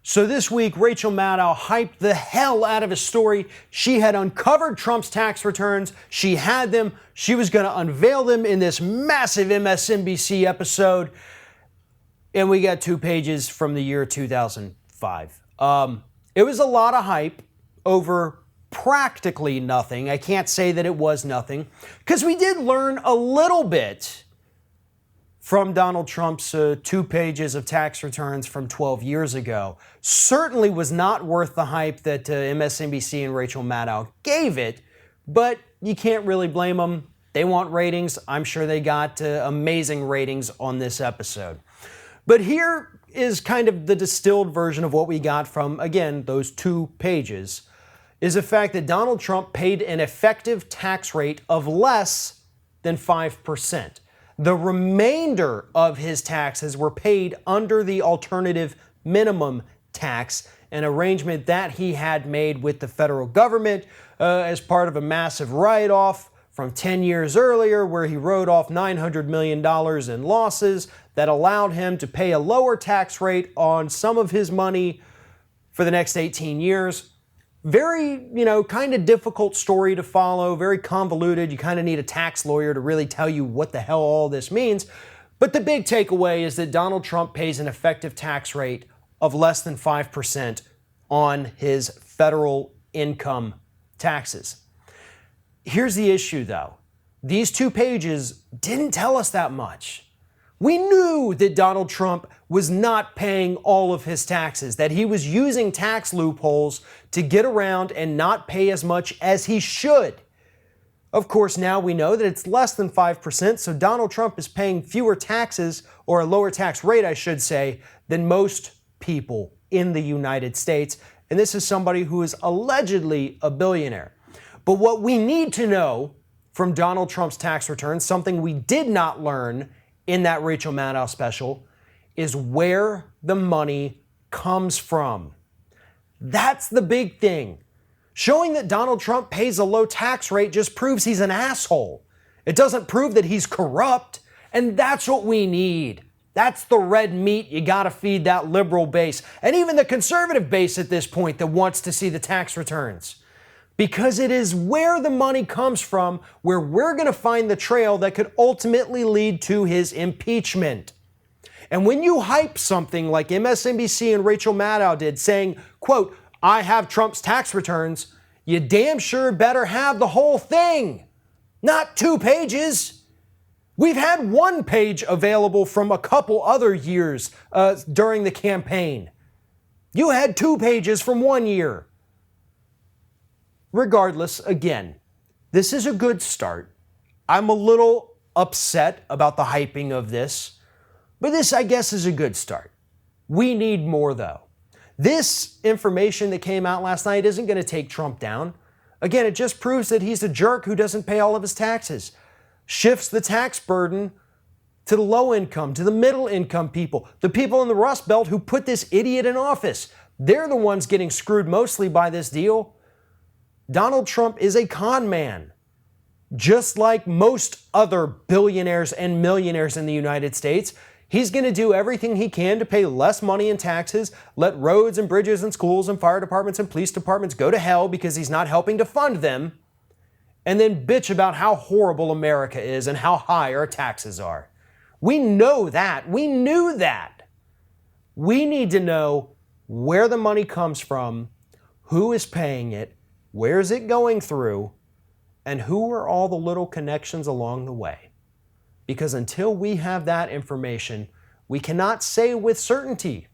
So this week, Rachel Maddow hyped the hell out of a story. She had uncovered Trump's tax returns. She had them. She was going to unveil them in this massive MSNBC episode. And we got 2 pages from the year 2005. It was a lot of hype over practically nothing. I can't say that it was nothing, because we did learn a little bit from Donald Trump's 2 pages of tax returns from 12 years ago. Certainly was not worth the hype that MSNBC and Rachel Maddow gave it, but you can't really blame them. They want ratings. I'm sure they got amazing ratings on this episode. But here is kind of the distilled version of what we got from, again, those 2 pages, is the fact that Donald Trump paid an effective tax rate of less than 5%. The remainder of his taxes were paid under the alternative minimum tax, an arrangement that he had made with the federal government as part of a massive write-off from 10 years earlier, where he wrote off $900 million in losses that allowed him to pay a lower tax rate on some of his money for the next 18 years. Very, kind of difficult story to follow, very convoluted. You kind of need a tax lawyer to really tell you what the hell all this means. But the big takeaway is that Donald Trump pays an effective tax rate of less than 5% on his federal income taxes. Here's the issue, though. These 2 pages didn't tell us that much. We knew that Donald Trump was not paying all of his taxes, that he was using tax loopholes to get around and not pay as much as he should. Of course, now we know that it's less than 5%, so Donald Trump is paying fewer taxes, or a lower tax rate, I should say, than most people in the United States. And this is somebody who is allegedly a billionaire. But what we need to know from Donald Trump's tax returns, something we did not learn in that Rachel Maddow special, is where the money comes from. That's the big thing. Showing that Donald Trump pays a low tax rate just proves he's an asshole. It doesn't prove that he's corrupt, and that's what we need. That's the red meat you gotta feed that liberal base, and even the conservative base at this point that wants to see the tax returns. Because it is where the money comes from where we're going to find the trail that could ultimately lead to his impeachment. And when you hype something like MSNBC and Rachel Maddow did, saying, quote, "I have Trump's tax returns," you damn sure better have the whole thing, not 2 pages. We've had 1 page available from a couple other years during the campaign. You had 2 pages from 1 year. Regardless, again, this is a good start. I'm a little upset about the hyping of this, but this, I guess, is a good start. We need more, though. This information that came out last night isn't going to take Trump down. Again, it just proves that he's a jerk who doesn't pay all of his taxes, shifts the tax burden to the low income, to the middle income people, the people in the Rust Belt who put this idiot in office. They're the ones getting screwed mostly by this deal. Donald Trump is a con man, just like most other billionaires and millionaires in the United States. He's going to do everything he can to pay less money in taxes, let roads and bridges and schools and fire departments and police departments go to hell because he's not helping to fund them, and then bitch about how horrible America is and how high our taxes are. We know that. We knew that. We need to know where the money comes from, who is paying it, where is it going through, and who are all the little connections along the way? Because until we have that information, we cannot say with certainty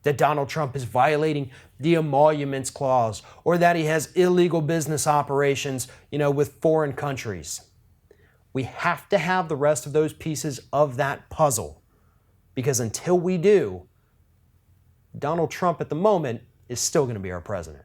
that Donald Trump is violating the Emoluments Clause or that he has illegal business operations, with foreign countries. We have to have the rest of those pieces of that puzzle, because until we do, Donald Trump at the moment is still going to be our president.